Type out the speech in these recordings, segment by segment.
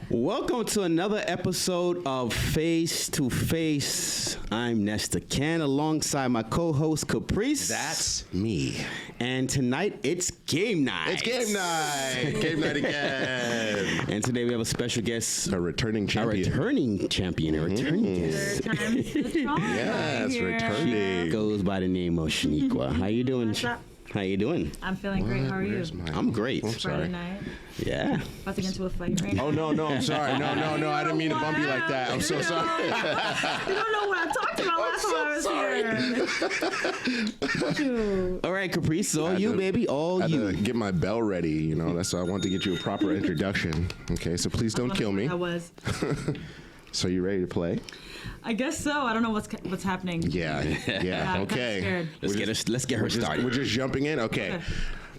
Welcome to another episode of Face to Face. I'm Nestor Can alongside my co-host Caprice. That's me. And tonight it's game night. It's game night. Game night again. And today we have a special guest. A returning champion. A returning guest. Third time's the charm. Yes, returning. Goes by the name of Shaniqua. How you doing? What's up? How you doing? I'm feeling great. How are you? I'm great. I'm Friday sorry. night. Yeah. About to get into a fight right now. Oh, no, I'm sorry. No, I didn't mean to bump you like that. I'm so sorry. You don't know what I talked about last time I was here. All right, Caprice, all you, baby, all I had you. to get my bell ready, you know. That's why I want to get you a proper introduction. Okay, so please don't kill me. I was. So you ready to play? I guess so. I don't know what's happening. Yeah. I'm Okay. kinda scared. Let's get her started. We're just jumping in? Okay.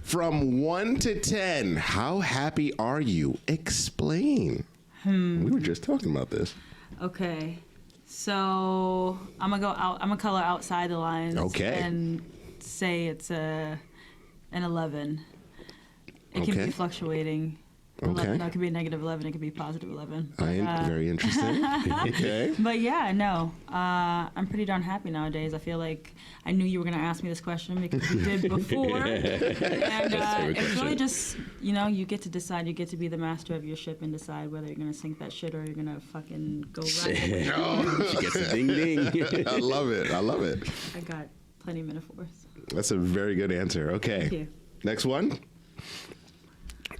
From 1 to 10, how happy are you? Explain. We were just talking about this. Okay. So I'm gonna go out. I'm gonna color outside the lines. Okay. And say it's an 11. It can Okay. be fluctuating. Okay. 11, no, it could be a negative 11. It could be positive 11. I am very interesting. Okay. But yeah, no, I'm pretty darn happy nowadays. I feel like I knew you were going to ask me this question because you did before. And it's really just, you get to decide. You get to be the master of your ship and decide whether you're going to sink that shit or you're going to fucking go right. She gets a ding ding. I love it. I got plenty of metaphors. That's a very good answer. Okay. Thank you. Next one.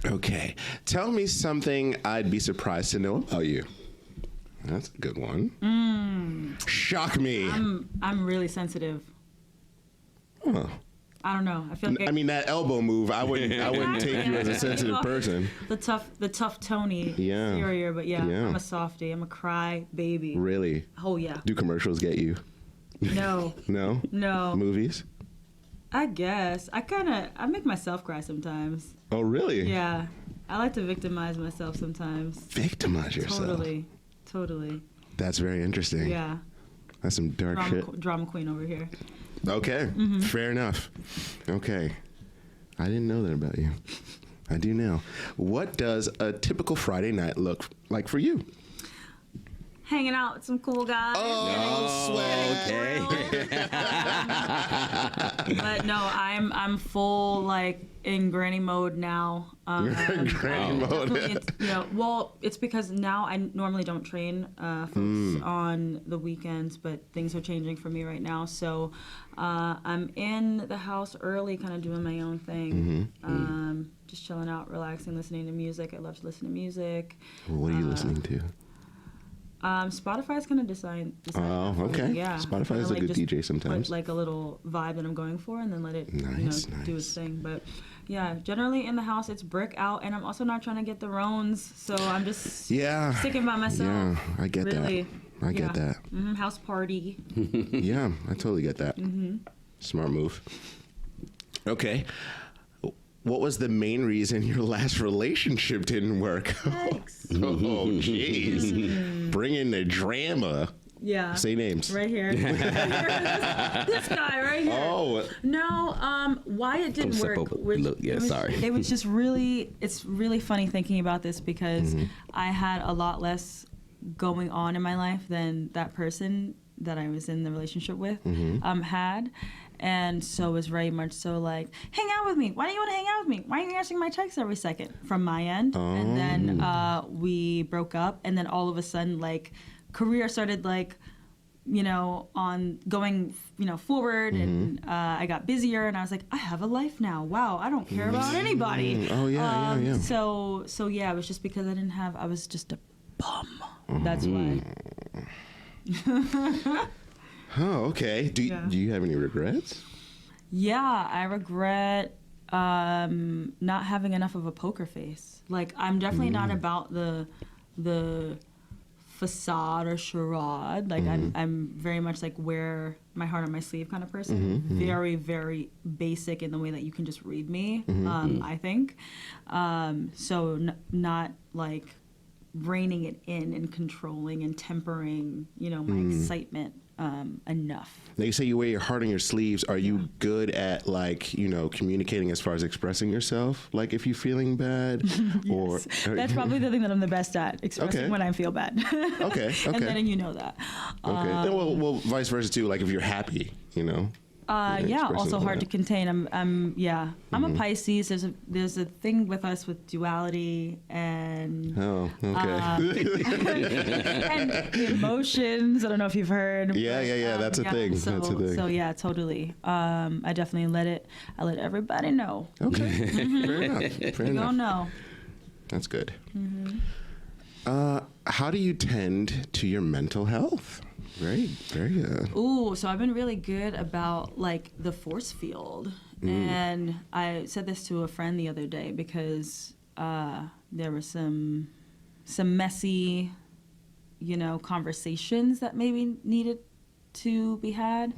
Okay. Tell me something I'd be surprised to know about you. That's a good one. Shock me. I'm really sensitive. Huh. I don't know. I feel like I mean, that elbow move, I wouldn't take you as a sensitive person. The tough Tony exterior, but yeah, I'm a softie. I'm a cry baby. Really? Oh yeah. Do commercials get you? No. No? No. Movies? I guess. I make myself cry sometimes. Oh, really? Yeah. I like to victimize myself sometimes. Victimize yourself. Totally. That's very interesting. Yeah. That's some dark shit. Drama queen over here. Okay. Fair enough. Okay. I didn't know that about you. I do now. What does a typical Friday night look like for you? Hanging out with some cool guys. Okay. But no, I'm full in granny mode now. Granny mode. It's because now I normally don't train folks on the weekends, but things are changing for me right now. So I'm in the house early, kind of doing my own thing. Just chilling out, relaxing, listening to music. I love to listen to music. What are you listening to? Spotify's kind of designed. Oh, okay. Yeah. Spotify is a good DJ sometimes. Put a little vibe that I'm going for, and then let it nice. do its thing. But yeah, generally in the house it's brick out, and I'm also not trying to get the roans, so I'm just sticking by myself. Yeah, I get really. that. I get that. House party. Yeah, I totally get that. Smart move. Okay. What was the main reason your last relationship didn't work? Thanks. Oh, jeez. Bring in the drama. Yeah. Say names. Right here. This guy right here. Oh. No, why it didn't work. Sorry. It was just it's really funny thinking about this because I had a lot less going on in my life than that person that I was in the relationship with had. And so it was very much so like, hang out with me. Why do you want to hang out with me? Why are you answering my texts every second from my end? Oh. And then we broke up. And then all of a sudden, career started on going, forward. And I got busier. And I was like, I have a life now. Wow, I don't care about anybody. Oh, yeah. So yeah, it was just because I was just a bum. That's why. Oh, okay. Do you have any regrets? Yeah, I regret not having enough of a poker face. I'm definitely not about the facade or charade. I'm very much wear my heart on my sleeve kind of person. Very, very basic in the way that you can just read me. I think so. Not reining it in and controlling and tempering, my excitement. enough. Now you say you wear your heart on your sleeves. Are you good at like, communicating as far as expressing yourself? Like if you're feeling bad or That's probably the thing that I'm the best at, expressing when I feel bad. Okay. And letting you know that. Okay. Well, vice versa too. Like if you're happy, Also hard to contain. I'm a Pisces. There's a thing with us with duality and and emotions. I don't know if you've heard. Yeah. That's a thing. So, That's a thing. So yeah, totally. I definitely I let everybody know. Okay. Fair enough. Fair You enough. don't know. That's good. How do you tend to your mental health? Very. Ooh, so I've been really good about like the force field, and I said this to a friend the other day because there were some messy, conversations that maybe needed to be had,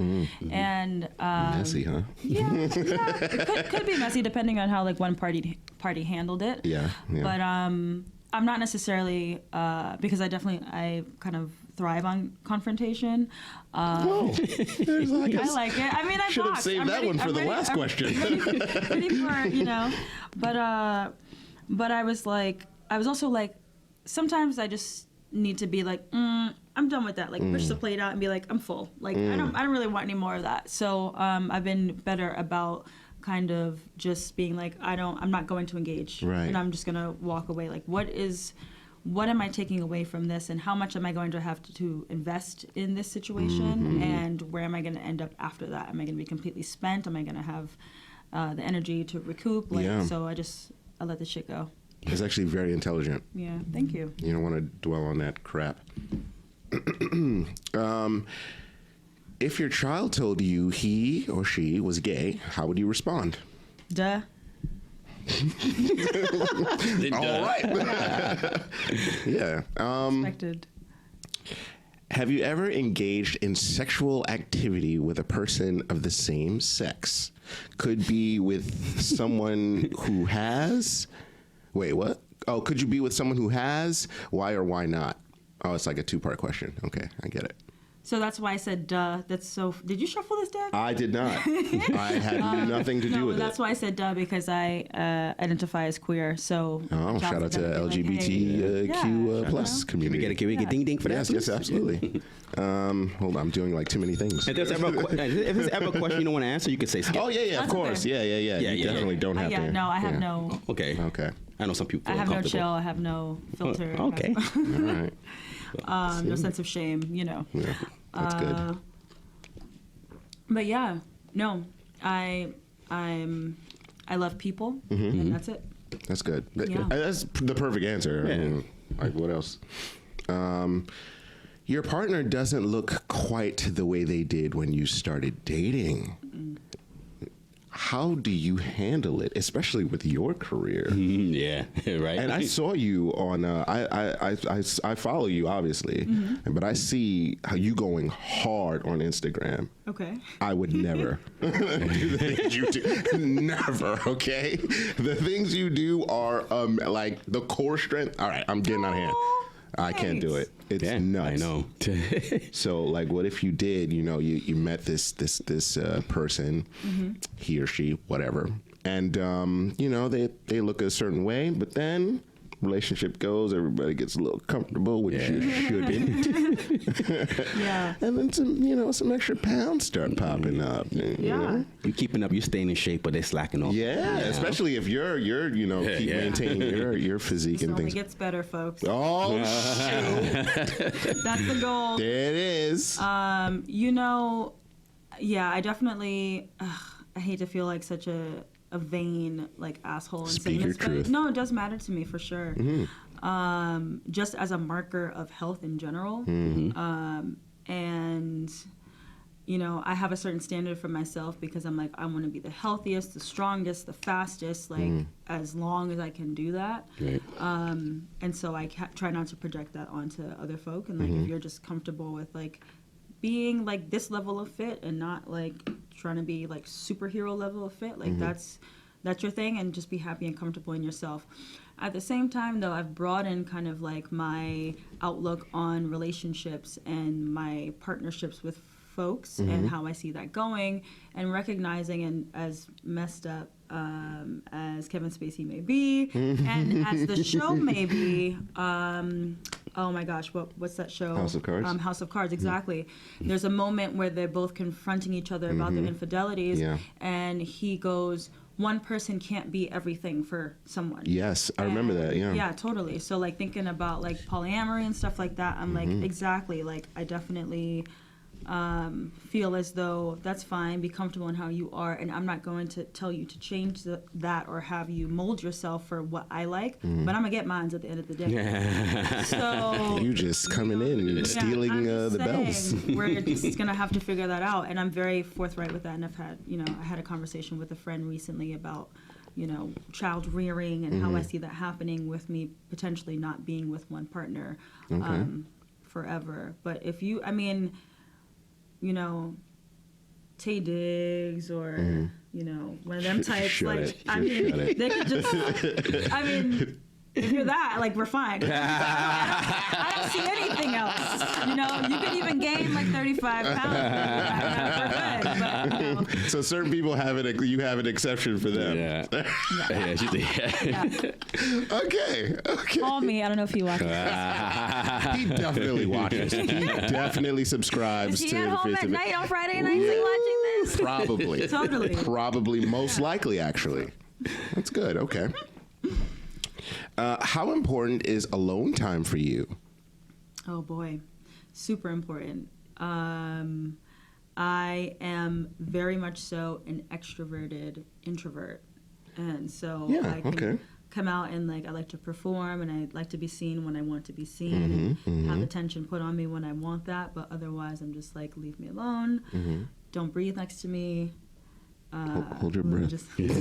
and messy, huh? Yeah, it could be messy depending on how like one party handled it. Yeah. But I'm not necessarily because I kind of thrive on confrontation. I like it. I mean, I should have box. saved that one for the last question. Ready for, but I was also like, sometimes I just need to be like, I'm done with that. Like push the plate out and be like, I'm full. Like I don't really want any more of that. So I've been better about kind of just being like, I'm not going to engage, right. And I'm just gonna walk away. Like, what am I taking away from this, and how much am I going to have to invest in this situation, and where am I going to end up after that? Am I going to be completely spent? Am I going to have the energy to recoup? So I let the shit go. It's actually very intelligent. Yeah, thank you. You don't want to dwell on that crap. If your child told you he or she was gay, how would you respond? Duh. All right. Yeah. Expected. Have you ever engaged in sexual activity with a person of the same sex? Could be with someone who has. Wait, what? Oh, could you be with someone who has? Why or why not? Oh, it's like a 2-part question. Okay, I get it. So that's why I said duh. Did you shuffle this deck? I did not. I had nothing to do with that's it. why I said duh, because I identify as queer. So shout out to LGBTQ plus community. Can we get ding ding for that? Yes, absolutely. Hold on, I'm doing like too many things. If there's ever a question you don't want to answer, you can say skip. Oh yeah, of course. Yeah. You definitely don't have to. No, I have no. Okay. I know some people feel I have no uncomfortable. chill. I have no filter. Okay. All right. No sense of shame. Yeah, that's good. But yeah, no, I love people, and that's it. That's good. Yeah. That's the perfect answer. Yeah. I mean, like, what else? Your partner doesn't look quite the way they did when you started dating. How do you handle it, especially with your career? Yeah, right. And I saw you on. I follow you obviously, but I see how you going hard on Instagram. Okay. I would never do the things you do. Never. Okay. The things you do are like the core strength. All right, I'm getting out of hand. I can't do it. It's nuts. I know. So, like, what if you did? You met this person, he or she, whatever, and they look a certain way, but then relationship goes, everybody gets a little comfortable, which you shouldn't. Yeah. And then some extra pounds start popping up. Yeah. You keeping up, you staying in shape, but they slacking off. Yeah, especially if you're keep maintaining your physique and things. It gets better, folks. Oh shoot! That's the goal. There it is. Yeah, I definitely. I hate to feel like such a vain like asshole and Speak saying your this, but truth. no, it does matter to me for sure. Just as a marker of health in general, and I have a certain standard for myself because I'm like, I want to be the healthiest, the strongest, the fastest, like as long as I can do that. Right. And so I try not to project that onto other folk. And like, if you're just comfortable with like being like this level of fit and not like trying to be like superhero level of fit, like that's your thing, and just be happy and comfortable in yourself. At the same time though, I've broadened kind of like my outlook on relationships and my partnerships with folks and how I see that going, and recognizing, and as messed up as Kevin Spacey may be, and as the show may be, oh my gosh, what's that show? House of Cards? House of Cards, exactly. There's a moment where they're both confronting each other about their infidelities, and he goes, one person can't be everything for someone. Yes, I remember that, yeah. Yeah, totally. So, like, thinking about, like, polyamory and stuff like that, I'm like, exactly, like, I definitely feel as though that's fine, be comfortable in how you are, and I'm not going to tell you to change that or have you mold yourself for what I like, but I'm gonna get mine at the end of the day. So you just coming in and stealing the bells. We're just gonna have to figure that out, and I'm very forthright with that. And I've had, I had a conversation with a friend recently about, child rearing and how I see that happening with me potentially not being with one partner forever. But if you, Tay Diggs or one of them types, they could just if you're that, like, we're fine. I don't see anything else. You could even gain like 35 pounds. We're good, but, So certain people have it. You have an exception for them. Yeah, she did. Okay. Call me. I don't know if you watch this. He definitely watches. He definitely subscribes Is he to at home Face to at Face. night on Friday nights and watching this? Probably. Totally. Probably. Most likely, actually. That's good. Okay. How important is alone time for you? Oh boy, super important. I am very much so an extroverted introvert, and so I can come out and, like, I like to perform, and I like to be seen when I want to be seen, and have attention put on me when I want that. But otherwise, I'm just like, leave me alone. Don't breathe next to me. Hold your breath. But no,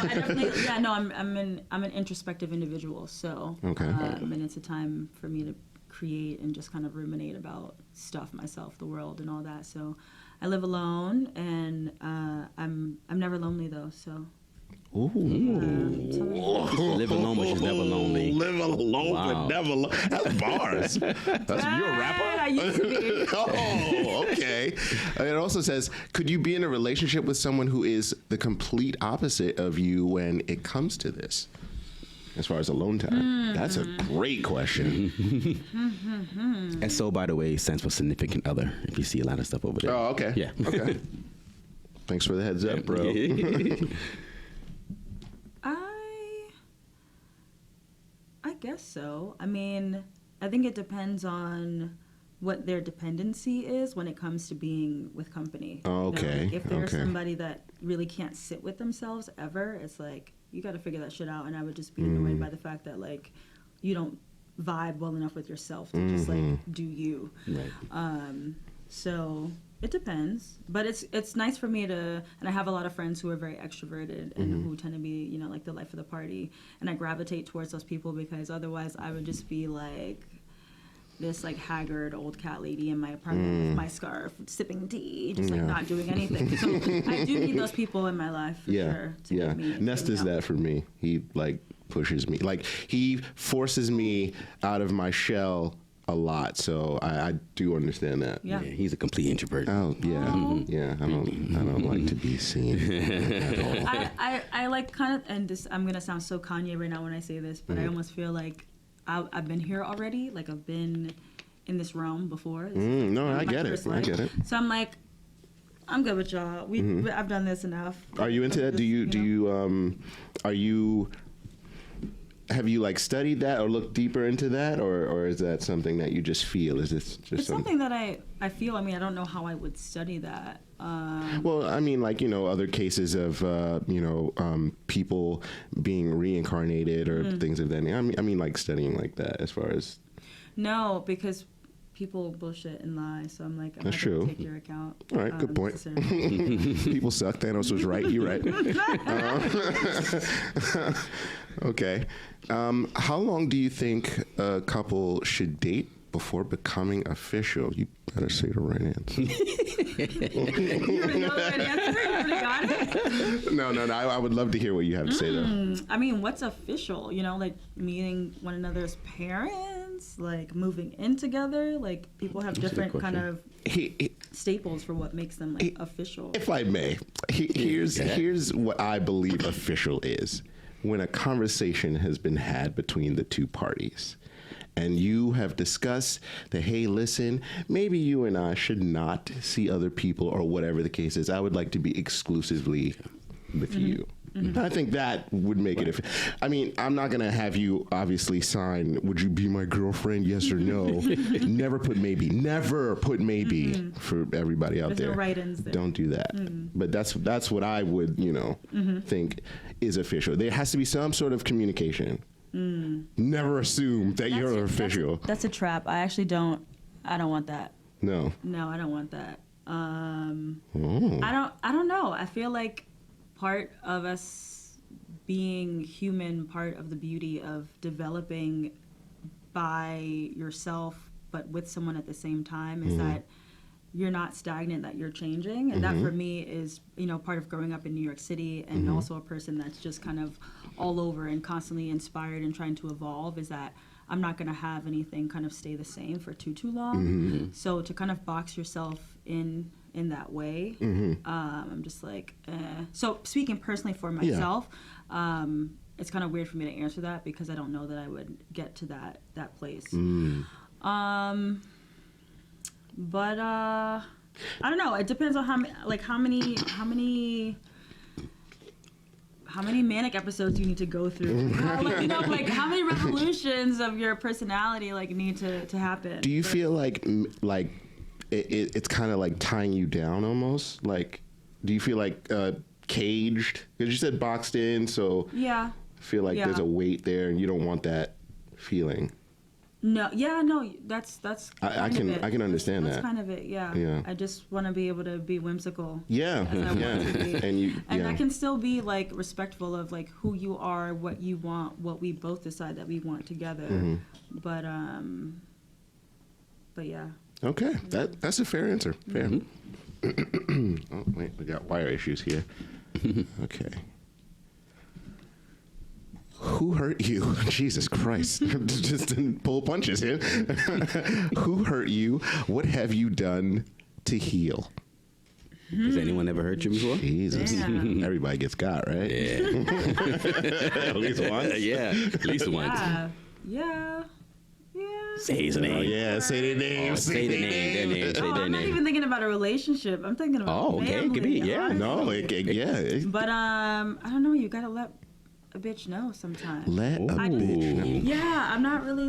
I definitely, I'm an introspective individual. So, and it's a time for me to create and just kind of ruminate about stuff, myself, the world, and all that. So, I live alone, and I'm never lonely though. So. Ooh. Live alone, but she's never lonely. Live alone, but never lonely. That's bars. You're a rapper? I used to be. Oh, okay. It also says, could you be in a relationship with someone who is the complete opposite of you when it comes to this? As far as alone time. That's a great question. SO, by the way, stands for significant other. If you see a lot of stuff over there. Oh, okay. Yeah. Okay. Thanks for the heads up, bro. I guess so. I think it depends on what their dependency is when it comes to being with company. Okay. If there's somebody that really can't sit with themselves ever, it's like, you got to figure that shit out. And I would just be annoyed by the fact that, like, you don't vibe well enough with yourself to just, like, do you. Right. So it depends, but it's nice for me to, and I have a lot of friends who are very extroverted and who tend to be, like, the life of the party, and I gravitate towards those people because otherwise I would just be like this, like, haggard old cat lady in my apartment with my scarf, sipping tea, just like not doing anything. So I do need those people in my life for sure. To get me Nest is that for me. He, like, pushes me, like, he forces me out of my shell a lot, so I do understand that. Yeah, he's a complete introvert. Oh yeah, yeah. I don't like to be seen at all. I like kind of, and this, I'm gonna sound so Kanye right now when I say this, but I almost feel like I've been here already. Like, I've been in this realm before. No, I get it. I get it. So I'm like, I'm good with y'all. I've done this enough. Are you into that? Have you, like, studied that or looked deeper into that, or is that something that you just feel? Is this just something that I feel? I don't know how I would study that. Well, like, other cases of people being reincarnated or things of that nature. Like, studying like that as far as. No, because people bullshit and lie, so I'm like, I'm That's not true. gonna take your account. All right, good point. People suck. Thanos was right. You're right. Okay. How long do you think a couple should date before becoming official? You better say the right answer. You already know the right answer? You already got it? No. I would love to hear what you have to say, though. What's official? Like, meeting one another's parents? sense? Like moving in together? Like people have different kind of staples for what makes them like official. If I may, here's what I believe official is. When a conversation has been had between the two parties and you have discussed that, hey, listen, maybe you and I should not see other people or whatever the case is. I would like to be exclusively with you. I think that would make it. I mean, I'm not going to have you obviously sign, would you be my girlfriend, yes or no? Never put maybe. Never put maybe for everybody out there. No write-ins there. Don't do that. But that's what I would, think is official. There has to be some sort of communication. Never assume that you're official. That's a trap. I actually don't want that. No, I don't want that. I don't know. I feel like part of us being human, part of the beauty of developing by yourself but with someone at the same time is that you're not stagnant, that you're changing. And that for me is, part of growing up in New York City and also a person that's just kind of all over and constantly inspired and trying to evolve, is that I'm not going to have anything kind of stay the same for too long. So to kind of box yourself in that way, I'm just like, So speaking personally for myself, it's kind of weird for me to answer that because I don't know that I would get to that place. But I don't know. It depends on how many manic episodes you need to go through. How many revolutions of your personality need to happen. Do you feel like it's kind of like tying you down almost? Like, do you feel like caged? Because you said boxed in, so yeah, I feel like there's a weight there, and you don't want that feeling. No, that's I can understand that. That's kind of it, yeah. I just want to be able to be whimsical. Yeah, and I can still be respectful of who you are, what you want, what we both decide that we want together. But yeah. Okay, that's a fair answer. Fair. Oh wait, we got wire issues here. Okay. Who hurt you? Jesus Christ. Just didn't pull punches here. Who hurt you? What have you done to heal? Has anyone ever hurt you before? Jesus. Damn. Everybody gets got, right? Yeah. At least once? Yeah, at least once. Yeah. Say his name. Oh, yeah, say their name. Say their name. I'm not even thinking about a relationship. I'm thinking about family. It could be, yeah. Honestly. No, But I don't know. You gotta let a bitch know sometimes. Let a bitch know. Yeah, I'm not really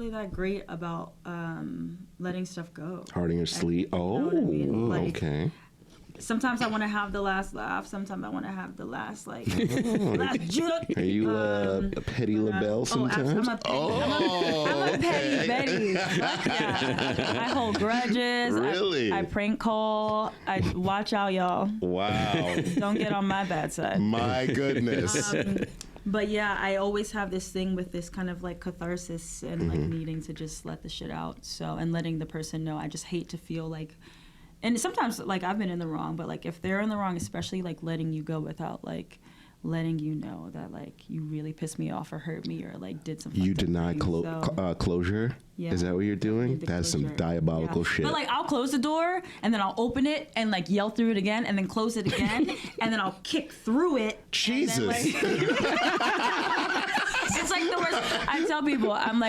that great about letting stuff go. Harding her sleep. Oh, know what I mean? Okay. Sometimes I want to have the last laugh. Sometimes I want to have the last last joke. Are you a petty LaBelle sometimes? I'm a petty Betty. Yeah. I hold grudges. Really? I prank call. I watch out, y'all. Wow. Don't get on my bad side. My goodness. But yeah, I always have this thing with this kind of catharsis and needing to just let the shit out. So, and letting the person know. I just hate to feel and sometimes I've been in the wrong, but if they're in the wrong, especially letting you go without letting you know that you really pissed me off or hurt me or did something. You deny closure? Yeah. Is that what you're doing? That's some diabolical shit. But I'll close the door and then I'll open it and yell through it again and then close it again and then I'll kick through it. Jesus. It's the worst. I tell people, I'm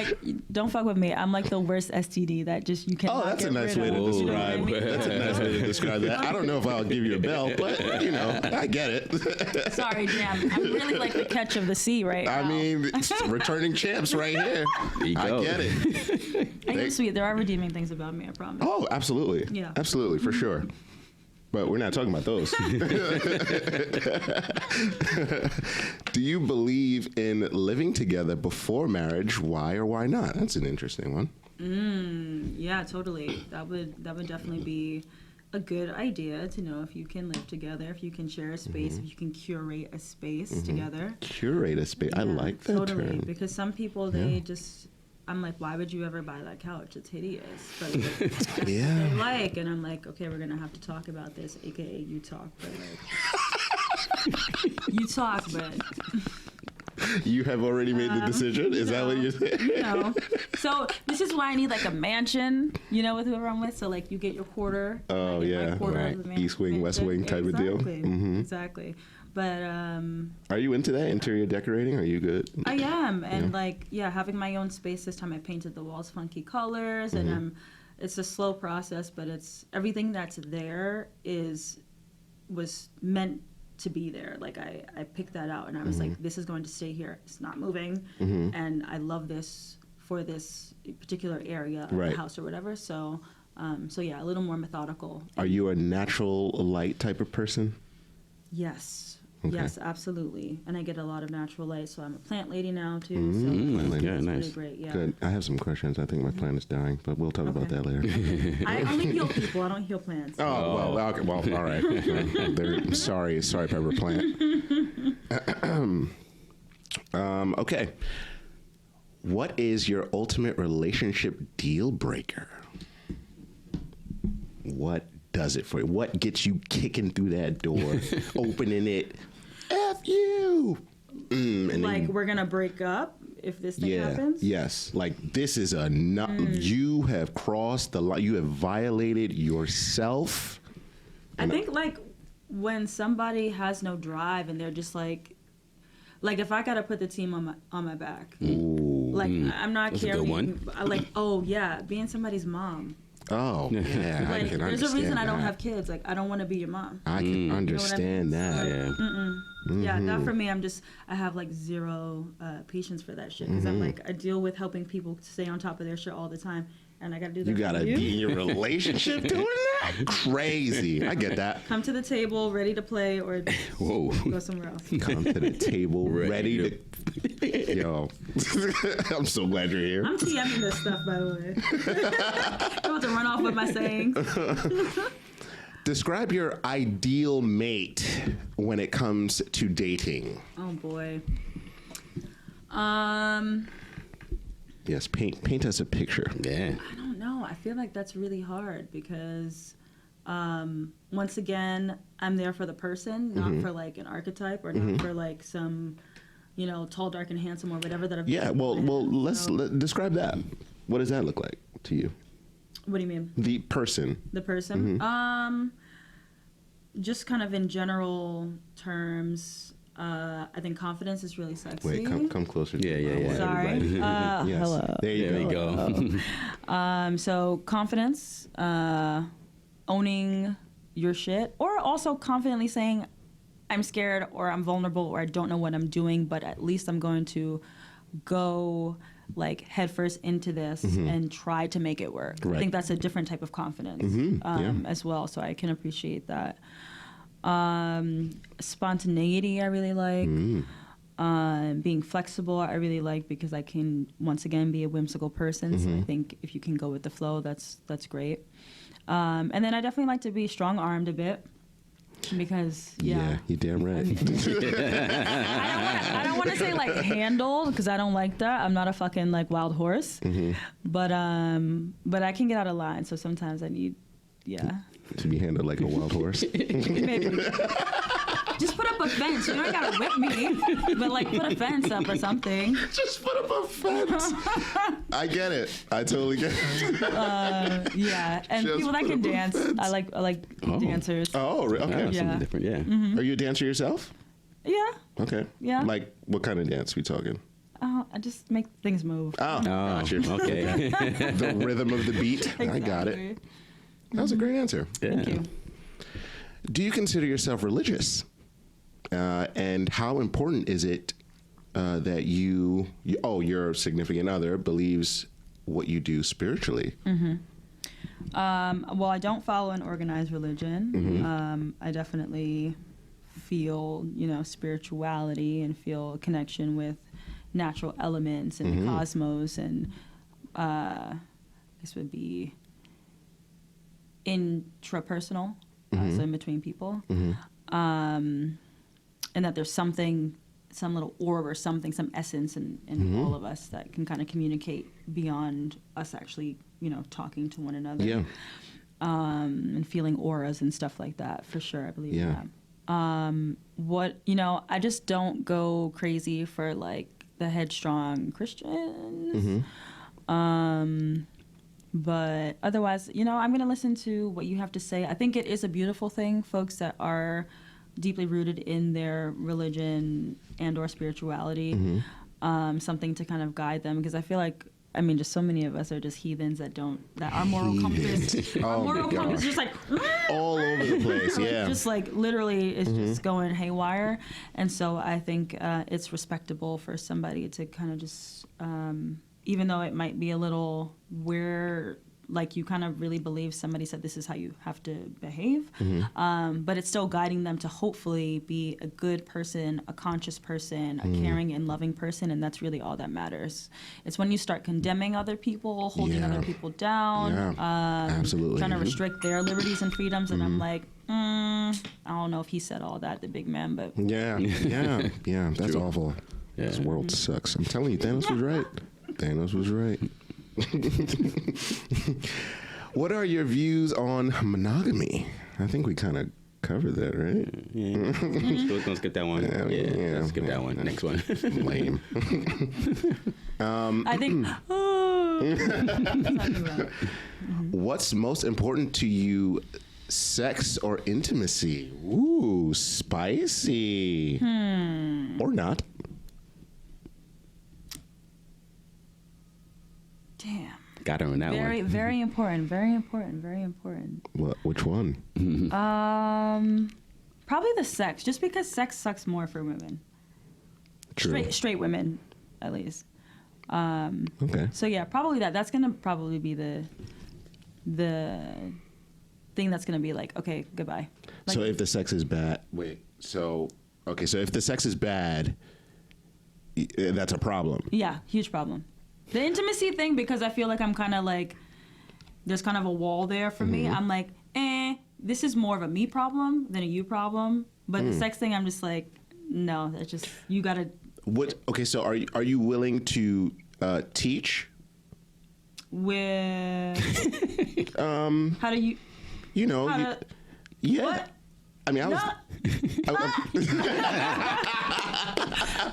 don't fuck with me. I'm the worst STD that just you can't. Oh, that's a nice way to describe. That's a nice way to describe that. I don't know if I'll give you a bell, but I get it. Sorry, Jam. I'm really the catch of the sea right now. I mean, returning champs right here. There you go. I get it. You're sweet. There are redeeming things about me, I promise. Oh, absolutely. Yeah. Absolutely, for sure. But we're not talking about those. Do you believe in living together before marriage? Why or why not? That's an interesting one. Yeah, totally. That would definitely be a good idea to know if you can live together, if you can share a space, if you can curate a space together. Curate a space. Yeah, I like that term. Because some people, they just... I'm why would you ever buy that couch? It's hideous. But that's what they and I'm okay, we're going to have to talk about this, a.k.a. you talk, but you talk, but... You have already made the decision? Is that what you're saying? So this is why I need like a mansion, with whoever I'm with. So like you get your quarter. Oh, yeah. Right. East wing, West wing type of deal. Exactly. But are you into that interior decorating? Are you good? I am, and having my own space this time. I painted the walls funky colors, and it's a slow process, but it's everything that's there was meant to be there. Like I picked that out, and I was like, this is going to stay here. It's not moving, and I love this for this particular area of the house or whatever. So, a little more methodical. Are you a natural light type of person? Yes. Okay. Yes, absolutely. And I get a lot of natural light, so I'm a plant lady now too. So yeah, nice. Really great. Yeah. Good. I have some questions. I think my plant is dying, but we'll talk about that later. I only heal people. I don't heal plants. Oh, well, okay. Well, all right. Sorry, Pepper Plant. Okay. What is your ultimate relationship deal breaker? What does it for you? What gets you kicking through that door, opening it? F you! And like, we're going to break up if this thing happens? Yes. Like, this is you have crossed the line. You have violated yourself. I think, like, when somebody has no drive and they're just like if I got to put the team on my back. Ooh. Like, I'm not That's caring. a good one. Being somebody's mom. Oh, yeah. Like, I can there's understand a reason I don't that. have kids. Like, I don't want to be your mom. I can understand that. Yeah. Yeah, that for me, I have like zero patience for that shit. Because I'm like, I deal with helping people stay on top of their shit all the time. And I got to do that. You got to be in your relationship doing that? Crazy. I get that. Come to the table ready to play or go somewhere else. Come to the table ready to... Yo. I'm so glad you're here. I'm TMing this stuff, by the way. I'm about to run off with my sayings. Describe your ideal mate when it comes to dating. Oh, boy. Yes, paint us a picture. Yeah. I don't know. I feel like that's really hard because, once again, I'm there for the person, not for like an archetype or not for like some, tall, dark, and handsome or whatever that I've. Yeah. Well. Let's describe that. What does that look like to you? What do you mean? The person. The person. Just kind of in general terms. I think confidence is really sexy. Wait, come closer. Yeah. Sorry. Yes. Hello. There you go. So confidence, owning your shit, or also confidently saying, I'm scared or I'm vulnerable or I don't know what I'm doing, but at least I'm going to go like headfirst into this and try to make it work. Right. I think that's a different type of confidence as well. So I can appreciate that. Spontaneity I really like. Being flexible I really like because I can once again be a whimsical person. So I think if you can go with the flow, that's great. And then I definitely like to be strong-armed a bit because Yeah, you're damn right. I don't want to say like handled because I don't like that. I'm not a fucking like wild horse. But I can get out of line. So sometimes I need to be handled like a wild horse. Maybe. Just put up a fence. You don't gotta whip me, but like put a fence up or something. Just put up a fence. I get it. I totally get it. Yeah, and Just people that put can up a dance. fence. I like dancers. Oh, okay. Yeah. Something different. Yeah. Are you a dancer yourself? Yeah. Okay. Yeah. Like, what kind of dance we talking? I just make things move. Oh, got you. Okay. The rhythm of the beat. Exactly. I got it. That was a great answer. Yeah. Thank you. Do you consider yourself religious? And how important is it that your significant other believes what you do spiritually? Well, I don't follow an organized religion. I definitely feel, spirituality and feel a connection with natural elements and the cosmos, and this would be intrapersonal, so in between people. And that there's something, some little orb or something, some essence in all of us that can kind of communicate beyond us actually, talking to one another. Yeah. And feeling auras and stuff like that, for sure. I believe in that. I just don't go crazy for like the headstrong Christians. But otherwise, I'm going to listen to what you have to say. I think it is a beautiful thing, folks that are deeply rooted in their religion and or spirituality, something to kind of guide them, because I feel like, just so many of us are just heathens that our moral compass, our moral compass is just like all over the place. Yeah, just like literally it's just going haywire. And so I think it's respectable for somebody to kind of just, even though it might be a little where like you kind of really believe somebody said this is how you have to behave, but it's still guiding them to hopefully be a good person, a conscious person, a caring and loving person, and that's really all that matters. It's when you start condemning other people, holding other people down, absolutely, trying to restrict their liberties and freedoms, and I'm like, I don't know if he said all that, the big man, but yeah, that's True. awful. Yeah. This world sucks. I'm telling you, Thanos was right. Thanos was right. What are your views on monogamy? I think we kind of covered that, right? Yeah. We're gonna skip that one. Let's skip that one. Next one. Lame. I think. What's most important to you, sex or intimacy? Ooh, spicy. Or not. Damn. Got her on that Very, one. very important. Very important. Very important. What? Which one? Probably the sex, just because sex sucks more for women. True. Straight women, at least. Okay. So yeah, probably that. That's gonna probably be the thing that's gonna be like, okay, goodbye. Like, So if the sex is bad, so if the sex is bad, that's a problem. yeah, huge problem. The intimacy thing, because I feel like I'm kind of like, there's kind of a wall there for me. I'm like, this is more of a me problem than a you problem. But the sex thing, I'm just like, no, that's just, you gotta. What? Okay, so are you willing to teach? With how do you? You know, How to, yeah. what? I mean, I was.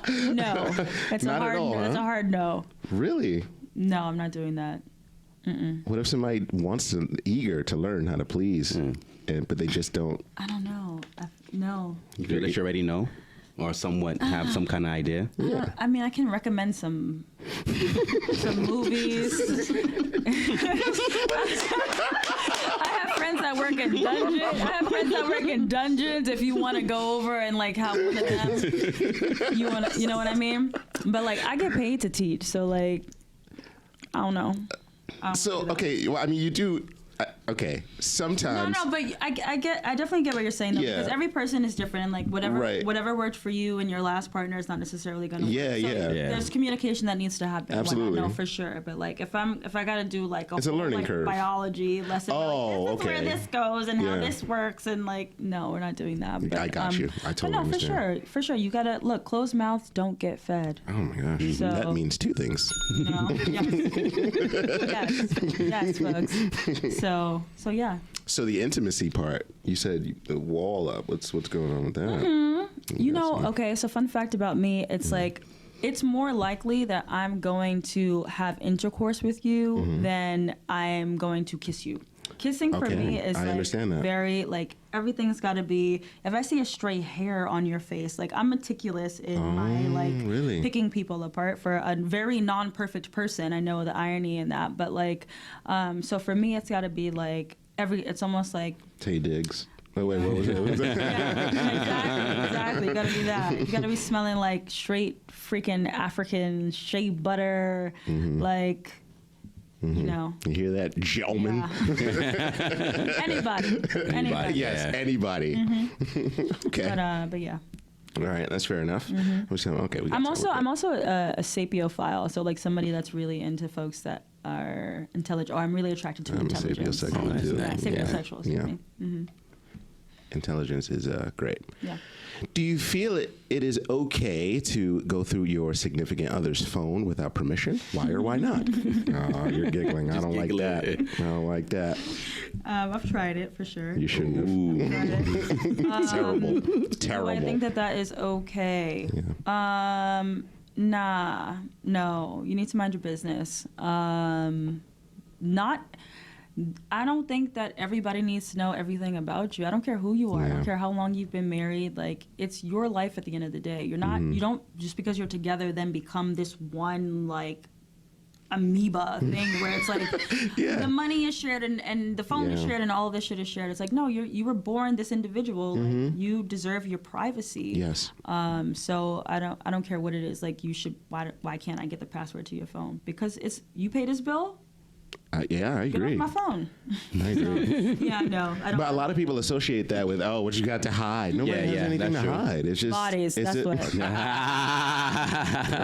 No, it's Not a at hard. all, It's huh? a hard no. Really? No, I'm not doing that. What if somebody eager to learn how to please, but they just don't? I don't know. No. You feel like you already know, or somewhat have some kind of idea. Yeah. I mean, I can recommend some movies. I have friends that work in dungeons. If you want to go over and like have one of them, you know what I mean? But like, I get paid to teach, so like, I don't know. So okay, well, I mean, you do. Okay, sometimes. No, but I definitely get what you're saying though, Yeah. because every person is different, and like Right. whatever worked for you and your last partner is not necessarily gonna. Yeah, work. So yeah. There's communication that needs to happen. Absolutely. No, for sure. But like, if I gotta do like It's a whole, learning like, curve. biology lesson, Oh, like, this is where okay. this goes and how Yeah. this works, and like, no, we're not doing that. But, I got you. I totally but no, understand. for sure, you gotta look. Closed mouths don't get fed. Oh my gosh, So- that means two things. You know? yes, folks. So yeah. So the intimacy part, you said the wall up. What's going on with that? You know, okay, so fun fact about me, it's like, it's more likely that I'm going to have intercourse with you than I'm going to kiss you. Kissing for Okay, me is I like understand that. very, like, everything's got to be, if I see a stray hair on your face, like, I'm meticulous in my, like, really? picking people apart. For a very non-perfect person, I know the irony in that, but like, so for me, it's got to be like, it's almost like, Tay Diggs. Oh, wait, what was it? yeah, exactly. You gotta be that. You gotta be smelling like straight freaking African shea butter, like, you know. You hear that, gentlemen? Yeah. Anybody. Yes, Yeah. anybody. Okay. But yeah. All right, that's fair enough. Okay. We got I'm time. also a sapiophile, so like somebody that's really into folks that are intelligent, or I'm really attracted to I'm a intelligence. sapiosexual, too. Yeah, nice. sapiosexual. Excuse Yeah. me. Intelligence is great. Yeah. Do you feel it is okay to go through your significant other's phone without permission? Why or why not? Oh, you're giggling. I don't like that. I don't like that. I've tried it for sure. You shouldn't have. Tried it. Terrible. Do Terrible. I think that is okay? Yeah. Nah, no. You need to mind your business. I don't think that everybody needs to know everything about you. I don't care who you are. I Yeah. don't care how long you've been married. Like, it's your life at the end of the day. You're not. You don't just because you're together then become this one like amoeba thing where it's like Yeah. the money is shared and the phone is Yeah. shared and all of this shit is shared. It's like, no, you were born this individual. Like, you deserve your privacy. Yes. So I don't care what it is. Like, you should. Why can't I get the password to your phone? Because it's you pay this bill. Yeah, I Get agree. off my phone. I agree. Yeah, no, I don't. But a lot of people associate that with, oh, what you got to hide. Nobody has anything to that's true. hide. It's just Bodies. it's That's what. All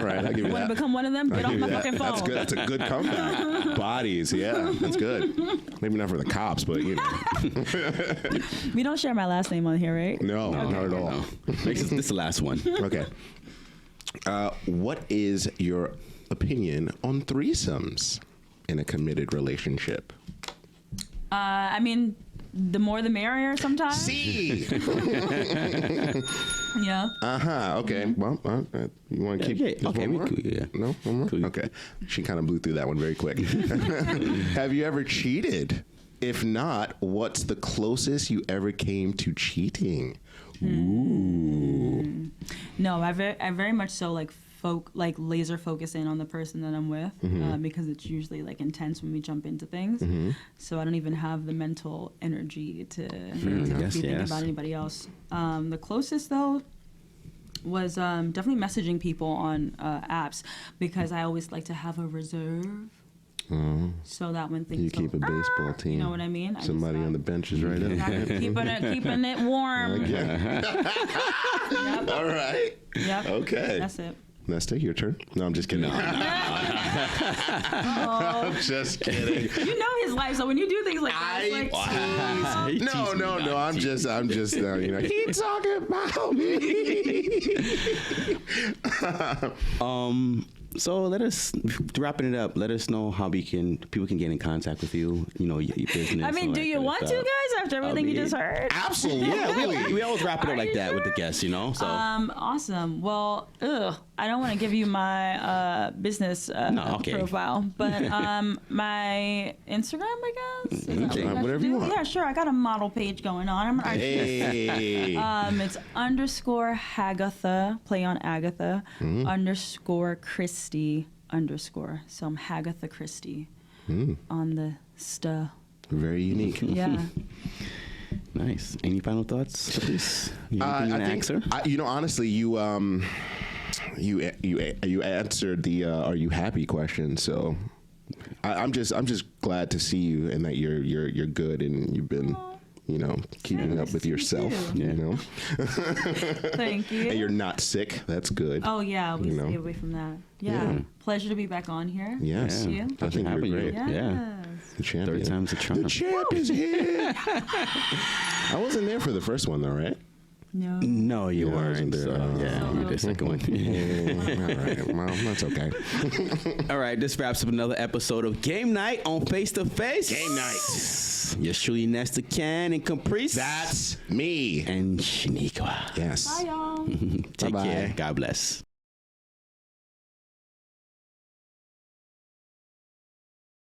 right, I'll give you Want that. to become one of them? Get I'll off give my you that. fucking phone. That's good. That's a good comeback. Bodies, yeah, that's good. Maybe not for the cops, but you know. We don't share my last name on here, right? No, not at all. No. This is the last one. Okay. What is your opinion on threesomes in a committed relationship? I mean, the more the merrier sometimes. See. Yeah. Okay. Well, you want to keep yeah, just okay, one we more? could, yeah. No, one more. Could. Okay. She kind of blew through that one very quick. Have you ever cheated? If not, what's the closest you ever came to cheating? Ooh. No, I very much so like laser focus in on the person that I'm with because it's usually like intense when we jump into things. So I don't even have the mental energy to be thinking about anybody else. The closest though was definitely messaging people on apps because I always like to have a reserve. So that when things You keep a baseball team. you know what I mean? Somebody on the bench is right up. keeping it warm. Okay. Yep. All right. Yep. Okay. That's it. Nesta, your turn. No, I'm just kidding. I'm just kidding. You know his life, so when you do things like that, it's like, No. I'm just. You know, he talking about me. So let us wrapping it up. Let us know how people can get in contact with you. You know, your business. I mean, all do that you kind of want to, stuff. guys, after everything you just heard? Absolutely. Yeah, we always wrap it up Are like you that with the sure? guests. You know, so Awesome. Well, I don't want to give you my business profile, but my Instagram, I guess. Is that what I Whatever should you do? want. Yeah, sure. I got a model page going on. I'm an artist. Hey. It's _ Hagatha, play on Agatha, _ Christie _ So I'm Hagatha Christie on the sta. Very unique. Yeah. nice. Any final thoughts, please? I think, honestly, you answered the "Are you happy?" question. So I'm just glad to see you and that you're good and you've been. You know, keeping up with yourself. too. You know, Thank you. and you're not sick. That's good. Oh yeah, we You know. stay away from that. Yeah. Pleasure to be back on here. Yes, Yeah. I think you're Having you. great. Yes. Yeah. The champion. Third time's a charm. The champ is here. I wasn't there for the first one though, right? No. No, you Yeah, I weren't. wasn't there. So, yeah, you did the second one. All right. Well, that's okay. All right, this wraps up another episode of Game Night on Face to Face. Game night. Yes, truly, Nesta Can and Caprice. That's me. and Shaniqua. Yes. Bye, y'all. Take Bye-bye. care. God bless.